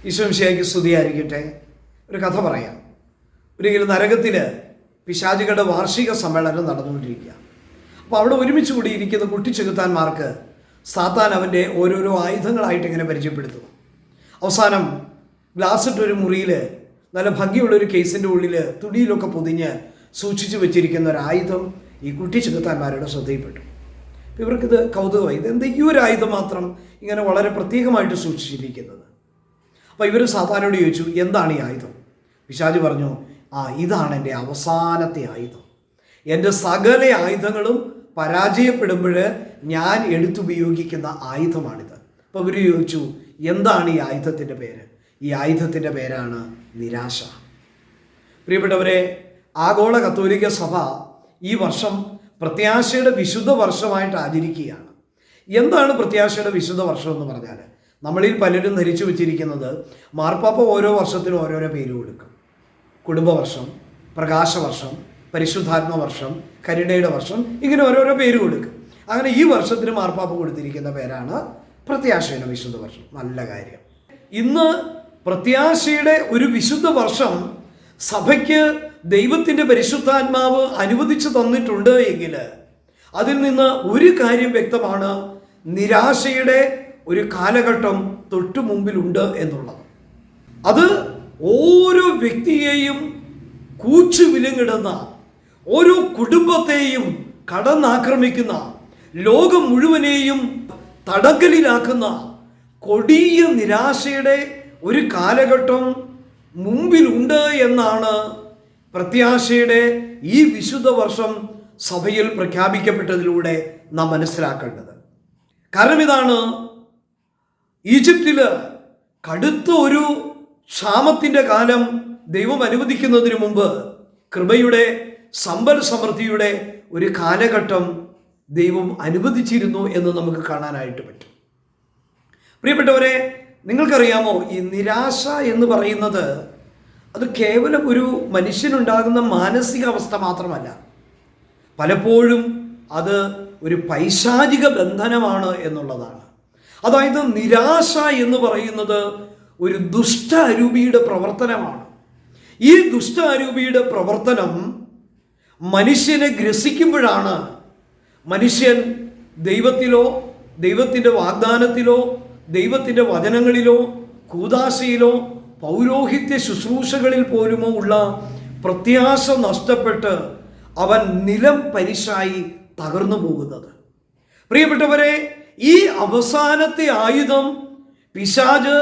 ഈശോ മിശിഹായ്ക്ക് സ്തുതിയായിരിക്കട്ടെ. ഒരു കഥ പറയാം. ഒരിക്കലും നരകത്തിൽ പിശാചുകളുടെ വാർഷിക സമ്മേളനം നടന്നുകൊണ്ടിരിക്കുക. അപ്പോൾ അവിടെ ഒരുമിച്ച് കൂടിയിരിക്കുന്ന കുട്ടിച്ചെകുത്താന്മാർക്ക് സാത്താൻ അവൻ്റെ ഓരോരോ ആയുധങ്ങളായിട്ട് ഇങ്ങനെ പരിചയപ്പെടുത്തുന്നു. അവസാനം ഗ്ലാസ് ഇട്ടൊരു മുറിയിൽ നല്ല ഭംഗിയുള്ളൊരു കേസിൻ്റെ ഉള്ളിൽ തുണിയിലൊക്കെ പൊതിഞ്ഞ് സൂക്ഷിച്ചു വെച്ചിരിക്കുന്ന ഒരു ആയുധം ഈ കുട്ടിച്ചെകുത്താന്മാരുടെ ശ്രദ്ധയിൽപ്പെട്ടു. ഇവർക്കിത് കൗതുകമായി, ഇതെന്താ ഈ ഒരു ആയുധം മാത്രം ഇങ്ങനെ വളരെ പ്രത്യേകമായിട്ട് സൂക്ഷിച്ചിരിക്കുന്നത്. അപ്പോൾ ഇവർ സാത്താനോട് ചോദിച്ചു, എന്താണ് ഈ ആയുധം? പിശാച് പറഞ്ഞു, ഇതാണ് എൻ്റെ അവസാനത്തെ ആയുധം. എൻ്റെ സകല ആയുധങ്ങളും പരാജയപ്പെടുമ്പോൾ ഞാൻ എടുത്തുപയോഗിക്കുന്ന ആയുധമാണിത്. അപ്പോൾ ഇവർ ചോദിച്ചു, എന്താണ് ഈ ആയുധത്തിൻ്റെ പേര്? ഈ ആയുധത്തിൻ്റെ പേരാണ് നിരാശ. പ്രിയപ്പെട്ടവരെ, ആഗോള കത്തോലിക്ക സഭ ഈ വർഷം പ്രത്യാശയുടെ വിശുദ്ധ വർഷമായിട്ട് ആചരിക്കുകയാണ്. എന്താണ് പ്രത്യാശയുടെ വിശുദ്ധ വർഷം എന്ന് പറഞ്ഞാൽ, നമ്മളിൽ പലരും ധരിച്ചു വെച്ചിരിക്കുന്നത് മാർപ്പാപ്പ ഓരോ വർഷത്തിനും ഓരോരോ പേര് കൊടുക്കും. കുടുംബവർഷം, പ്രകാശവർഷം, പരിശുദ്ധാത്മ വർഷം, കരുണയുടെ വർഷം, ഇങ്ങനെ ഓരോരോ പേര് കൊടുക്കും. അങ്ങനെ ഈ വർഷത്തിന് മാർപ്പാപ്പ കൊടുത്തിരിക്കുന്ന പേരാണ് പ്രത്യാശയുടെ വിശുദ്ധ വർഷം. നല്ല കാര്യം. ഇന്ന് പ്രത്യാശയുടെ ഒരു വിശുദ്ധ വർഷം സഭയ്ക്ക് ദൈവത്തിൻ്റെ പരിശുദ്ധാത്മാവ് അനുവദിച്ചു തന്നിട്ടുണ്ട് എങ്കിൽ അതിൽ നിന്ന് ഒരു കാര്യം വ്യക്തമാണ്: നിരാശയുടെ ഒരു കാലഘട്ടം തൊട്ടു മുമ്പിലുണ്ട് എന്നുള്ളത്. അത് ഓരോ വ്യക്തിയെയും കൂച്ചു വിലങ്ങിടുന്ന, ഓരോ കുടുംബത്തെയും കടന്നാക്രമിക്കുന്ന, ലോകം മുഴുവനെയും തടങ്കലിലാക്കുന്ന കൊടിയ നിരാശയുടെ ഒരു കാലഘട്ടം മുമ്പിലുണ്ട് എന്നാണ് പ്രത്യാശയുടെ ഈ വിശുദ്ധ വർഷം സഭയിൽ പ്രഖ്യാപിക്കപ്പെട്ടതിലൂടെ നാം മനസ്സിലാക്കേണ്ടത്. കാരണം ഇതാണ്: ഈജിപ്തിൽ കടുത്ത ഒരു ക്ഷാമത്തിൻ്റെ കാലം ദൈവം അനുവദിക്കുന്നതിന് മുമ്പ് കൃപയുടെ സമ്പൽ സമൃദ്ധിയുടെ ഒരു കാലഘട്ടം ദൈവം അനുവദിച്ചിരുന്നു എന്ന് നമുക്ക് കാണാനായിട്ട് പറ്റും. പ്രിയപ്പെട്ടവരെ, നിങ്ങൾക്കറിയാമോ, ഈ നിരാശ എന്ന് പറയുന്നത് അത് കേവലം ഒരു മനുഷ്യനുണ്ടാകുന്ന മാനസികാവസ്ഥ മാത്രമല്ല, പലപ്പോഴും അത് ഒരു പൈശാചിക ബന്ധനമാണ് എന്നുള്ളതാണ്. അതായത് നിരാശ എന്ന് പറയുന്നത് ഒരു ദുഷ്ടാരൂപിയുടെ പ്രവർത്തനമാണ്. ഈ ദുഷ്ടാരൂപിയുടെ പ്രവർത്തനം മനുഷ്യനെ ഗ്രസിക്കുമ്പോഴാണ് മനുഷ്യൻ ദൈവത്തിലോ, ദൈവത്തിൻ്റെ വാഗ്ദാനത്തിലോ, ദൈവത്തിൻ്റെ വചനങ്ങളിലോ, കൂദാശയിലോ, പൗരോഹിത്യ ശുശ്രൂഷകളിൽ പോലുമോ ഉള്ള പ്രത്യാശ നഷ്ടപ്പെട്ട് അവൻ നിലം പരിശായി തകർന്നു പോകുന്നത്. പ്രിയപ്പെട്ടവരെ, ഈ അവസാനത്തെ ആയുധം പിശാച്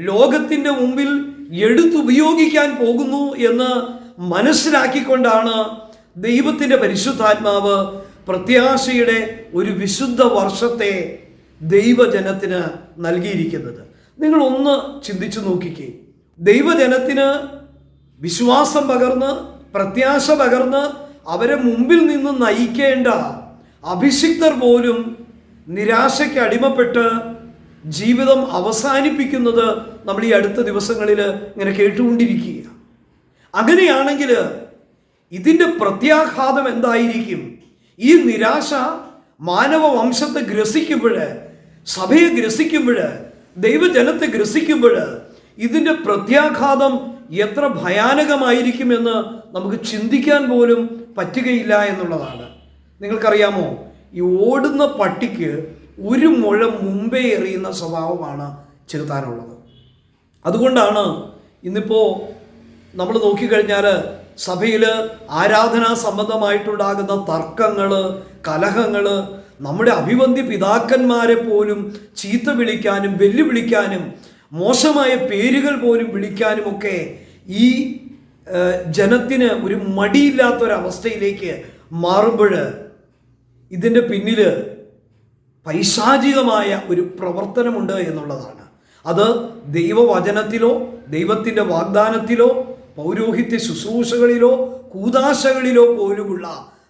ലോകത്തിൻ്റെ മുമ്പിൽ എടുത്തുപയോഗിക്കാൻ പോകുന്നു എന്ന് മനസ്സിലാക്കിക്കൊണ്ടാണ് ദൈവത്തിൻ്റെ പരിശുദ്ധാത്മാവ് പ്രത്യാശയുടെ ഒരു വിശുദ്ധ വർഷത്തെ ദൈവജനത്തിന് നൽകിയിരിക്കുന്നത്. നിങ്ങളൊന്ന് ചിന്തിച്ചു നോക്കിക്കേ. ദൈവജനത്തിന് വിശ്വാസം പകർന്ന്, പ്രത്യാശ പകർന്ന് അവരെ മുമ്പിൽ നിന്ന് നയിക്കേണ്ട അഭിഷിക്തർ പോലും നിരാശയ്ക്ക് അടിമപ്പെട്ട് ജീവിതം അവസാനിപ്പിക്കുന്നത് നമ്മൾ ഈ അടുത്ത ദിവസങ്ങളിൽ ഇങ്ങനെ കേട്ടുകൊണ്ടിരിക്കുക. അങ്ങനെയാണെങ്കിൽ ഇതിൻ്റെ പ്രത്യാഘാതം എന്തായിരിക്കും? ഈ നിരാശ മാനവ വംശത്തെ ഗ്രസിക്കുമ്പോൾ, സഭയെ ഗ്രസിക്കുമ്പോൾ, ദൈവജനത്തെ ഗ്രസിക്കുമ്പോൾ ഇതിൻ്റെ പ്രത്യാഘാതം എത്ര ഭയാനകമായിരിക്കുമെന്ന് നമുക്ക് ചിന്തിക്കാൻ പോലും പറ്റുകയില്ല എന്നുള്ളതാണ്. നിങ്ങൾക്കറിയാമോ, ഈ ഓടുന്ന പട്ടിക്ക് ഒരു മുഴം മുമ്പേ എറിയുന്ന സ്വഭാവമാണ് ചെകുത്താനുള്ളത്. അതുകൊണ്ടാണ് ഇന്നിപ്പോൾ നമ്മൾ നോക്കിക്കഴിഞ്ഞാൽ സഭയിൽ ആരാധനാ സംബന്ധമായിട്ടുണ്ടാകുന്ന തർക്കങ്ങൾ, കലഹങ്ങൾ, നമ്മുടെ അഭിവന്ദ്യ പിതാക്കന്മാരെ പോലും ചീത്ത വിളിക്കാനും വെല്ലുവിളിക്കാനും മോശമായ പേരുകൾ പോലും വിളിക്കാനുമൊക്കെ ഈ ജനത്തിന് ഒരു മടിയില്ലാത്തൊരവസ്ഥയിലേക്ക് മാറുമ്പോൾ ഇതിൻ്റെ പിന്നിൽ പൈശാചികമായ ഒരു പ്രവർത്തനമുണ്ട് എന്നുള്ളതാണ്. അത് ദൈവവചനത്തിലോ, ദൈവത്തിൻ്റെ വാഗ്ദാനത്തിലോ, പൗരോഹിത്യ ശുശ്രൂഷകളിലോ, കൂദാശകളിലോ പോലുമുള്ള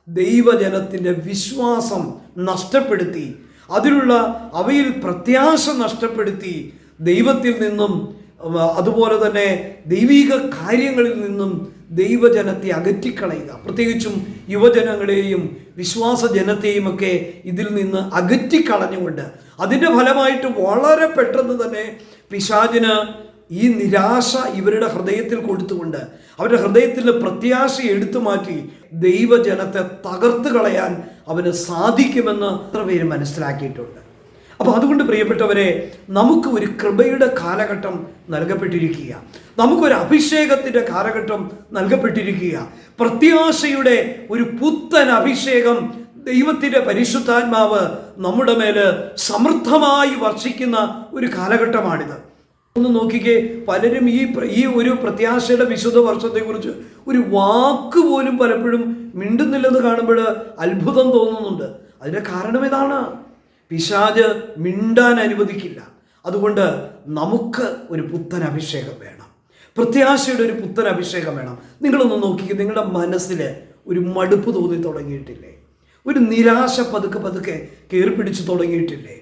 ദൈവജനത്തിൻ്റെ വിശ്വാസം നഷ്ടപ്പെടുത്തി, അതിലുള്ള അവയിൽ പ്രത്യാശ നഷ്ടപ്പെടുത്തി, ദൈവത്തിൽ നിന്നും അതുപോലെ തന്നെ ദൈവിക കാര്യങ്ങളിൽ നിന്നും ദൈവജനത്തെ അകറ്റിക്കളയുക. പ്രത്യേകിച്ചും യുവജനങ്ങളെയും വിശ്വാസ ജനത്തെയും ഒക്കെ ഇതിൽ നിന്ന് അകറ്റിക്കളഞ്ഞുകൊണ്ട് അതിൻ്റെ ഫലമായിട്ട് വളരെ പെട്ടെന്ന് തന്നെ പിശാചിന് ഈ നിരാശ ഇവരുടെ ഹൃദയത്തിൽ കൊടുത്തുകൊണ്ട് അവരുടെ ഹൃദയത്തിലെ പ്രത്യാശ എടുത്തു മാറ്റി ദൈവജനത്തെ തകർത്ത് കളയാൻ അവന് സാധിക്കുമെന്ന് എത്ര പേര് മനസ്സിലാക്കിയിട്ടുണ്ട്. അപ്പോൾ അതുകൊണ്ട് പ്രിയപ്പെട്ടവരെ, നമുക്ക് ഒരു കൃപയുടെ കാലഘട്ടം നൽകപ്പെട്ടിരിക്കുക, നമുക്കൊരു അഭിഷേകത്തിൻ്റെ കാലഘട്ടം നൽകപ്പെട്ടിരിക്കുക. പ്രത്യാശയുടെ ഒരു പുത്തൻ അഭിഷേകം ദൈവത്തിൻ്റെ പരിശുദ്ധാത്മാവ് നമ്മുടെ മേൽ സമൃദ്ധമായി വർഷിക്കുന്ന ഒരു കാലഘട്ടമാണിത്. ഒന്ന് നോക്കിക്കേ, പലരും ഈ ഒരു പ്രത്യാശയുടെ വിശുദ്ധ വർഷത്തെക്കുറിച്ച് ഒരു വാക്ക് പോലും പലപ്പോഴും മിണ്ടുന്നില്ലെന്ന് കാണുമ്പോൾ അത്ഭുതം തോന്നുന്നുണ്ട്. അതിൻ്റെ കാരണം ഇതാണ്, പിശാച് മിണ്ടാൻ അനുവദിക്കില്ല. അതുകൊണ്ട് നമുക്ക് ഒരു പുത്തൻ അഭിഷേകം വേണം, പ്രത്യാശയുടെ ഒരു പുത്തൻ അഭിഷേകം വേണം. നിങ്ങളൊന്ന് നോക്കിക്കേ, നിങ്ങളുടെ മനസ്സിൽ ഒരു മടുപ്പ് തോന്നി തുടങ്ങിയിട്ടില്ലേ? ഒരു നിരാശ പതുക്കെ കയറിപ്പിടിച്ച് തുടങ്ങിയിട്ടില്ലേ?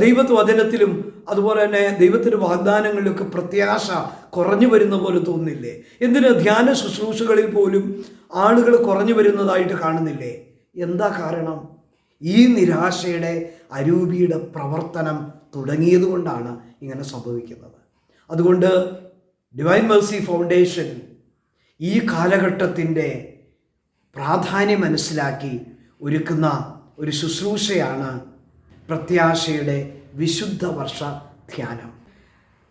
ദൈവവചനത്തിലും അതുപോലെ തന്നെ ദൈവത്തിൻ്റെ വാഗ്ദാനങ്ങളിലൊക്കെ പ്രത്യാശ കുറഞ്ഞു വരുന്ന പോലെ തോന്നുന്നില്ലേ? എന്തിന് ധ്യാന ശുശ്രൂഷകളിൽ പോലും ആളുകൾ കുറഞ്ഞു വരുന്നതായിട്ട് കാണുന്നില്ലേ? എന്താ കാരണം? ഈ നിരാശയുടെ അരൂപിയുടെ പ്രവർത്തനം തുടങ്ങിയത് കൊണ്ടാണ് ഇങ്ങനെ സംഭവിക്കുന്നത്. അതുകൊണ്ട് ഡിവൈൻ മേഴ്സി ഫൗണ്ടേഷൻ ഈ കാലഘട്ടത്തിൻ്റെ പ്രാധാന്യം മനസ്സിലാക്കി ഒരുക്കുന്ന ഒരു ശുശ്രൂഷയാണ് പ്രത്യാശയുടെ വിശുദ്ധ വർഷ ധ്യാനം.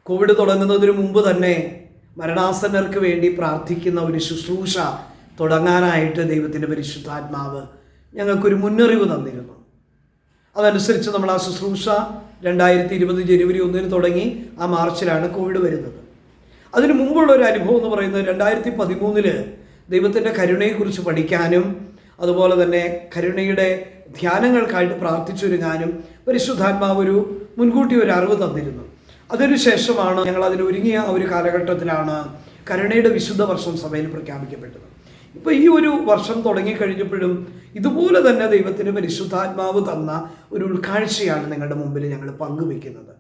കോവിഡ് തുടങ്ങുന്നതിന് മുമ്പ് തന്നെ മരണാസന്നർക്ക് വേണ്ടി പ്രാർത്ഥിക്കുന്ന ഒരു ശുശ്രൂഷ തുടങ്ങാനായിട്ട് ദൈവത്തിൻ്റെ പരിശുദ്ധാത്മാവ് ഞങ്ങൾക്കൊരു മുന്നറിവ് തന്നിരുന്നു. അതനുസരിച്ച് നമ്മൾ ആ ശുശ്രൂഷ 2020 ജനുവരി 1 തുടങ്ങി. ആ മാർച്ചിലാണ് കോവിഡ് വരുന്നത്. അതിന് മുമ്പുള്ള ഒരു അനുഭവം എന്ന് പറയുന്നത് 2013 ദൈവത്തിൻ്റെ കരുണയെക്കുറിച്ച് പഠിക്കാനും അതുപോലെ തന്നെ കരുണയുടെ ധ്യാനങ്ങൾക്കായിട്ട് പ്രാർത്ഥിച്ചൊരുങ്ങാനും പരിശുദ്ധാത്മാവ് മുൻകൂട്ടി ഒരു അറിവ് തന്നിരുന്നു. അതിനുശേഷമാണ് ഞങ്ങൾ അതിനൊരുങ്ങിയ ഒരു കാലഘട്ടത്തിലാണ് കരുണയുടെ വിശുദ്ധ വർഷം സഭയിൽ പ്രഖ്യാപിക്കപ്പെട്ടത്. ഇപ്പോൾ ഈ ഒരു വർഷം തുടങ്ങിക്കഴിഞ്ഞപ്പോഴും ഇതുപോലെ തന്നെ ദൈവത്തിൻ്റെ പരിശുദ്ധാത്മാവ് തന്ന ഒരു ഉൾക്കാഴ്ചയാണ് നിങ്ങളുടെ മുമ്പിൽ ഞങ്ങൾ പങ്കുവെക്കുന്നത്.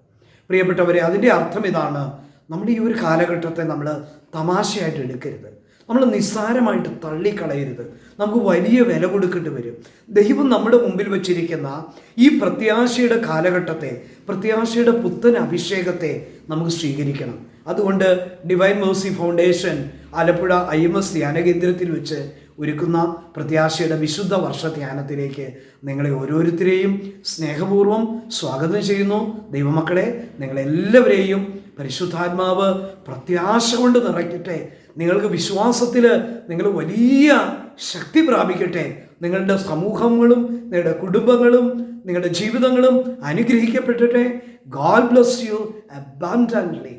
പ്രിയപ്പെട്ടവരെ, അതിൻ്റെ അർത്ഥം ഇതാണ്, നമ്മുടെ ഈ ഒരു കാലഘട്ടത്തെ നമ്മൾ തമാശയായിട്ട് എടുക്കരുത്, നമ്മൾ നിസ്സാരമായിട്ട് തള്ളിക്കളയരുത്. നമുക്ക് വലിയ വില കൊടുക്കേണ്ടി വരും. ദൈവം നമ്മുടെ മുമ്പിൽ വച്ചിരിക്കുന്ന ഈ പ്രത്യാശയുടെ കാലഘട്ടത്തെ, പ്രത്യാശയുടെ പുത്തൻ അഭിഷേകത്തെ നമുക്ക് സ്വീകരിക്കണം. അതുകൊണ്ട് divine Mercy foundation Alappuzha IMS ധ്യാന കേന്ദ്രത്തിൽ വെച്ച് ഒരുക്കുന്ന പ്രത്യാശയുടെ വിശുദ്ധ വർഷ ധ്യാനത്തിലേക്ക് നിങ്ങളെ ഓരോരുത്തരെയും സ്നേഹപൂർവ്വം സ്വാഗതം ചെയ്യുന്നു. ദൈവമക്കളെ, നിങ്ങളെല്ലാവരെയും പരിശുദ്ധാത്മാവ് പ്രത്യാശ കൊണ്ട് നിറയ്ക്കട്ടെ. നിങ്ങൾക്ക് വിശ്വാസത്തിൽ നിങ്ങൾ വലിയ ശക്തി പ്രാപിക്കട്ടെ. നിങ്ങളുടെ സമൂഹങ്ങളും നിങ്ങളുടെ കുടുംബങ്ങളും നിങ്ങളുടെ ജീവിതങ്ങളും അനുഗ്രഹിക്കപ്പെട്ടിട്ടെ. God bless you abundantly.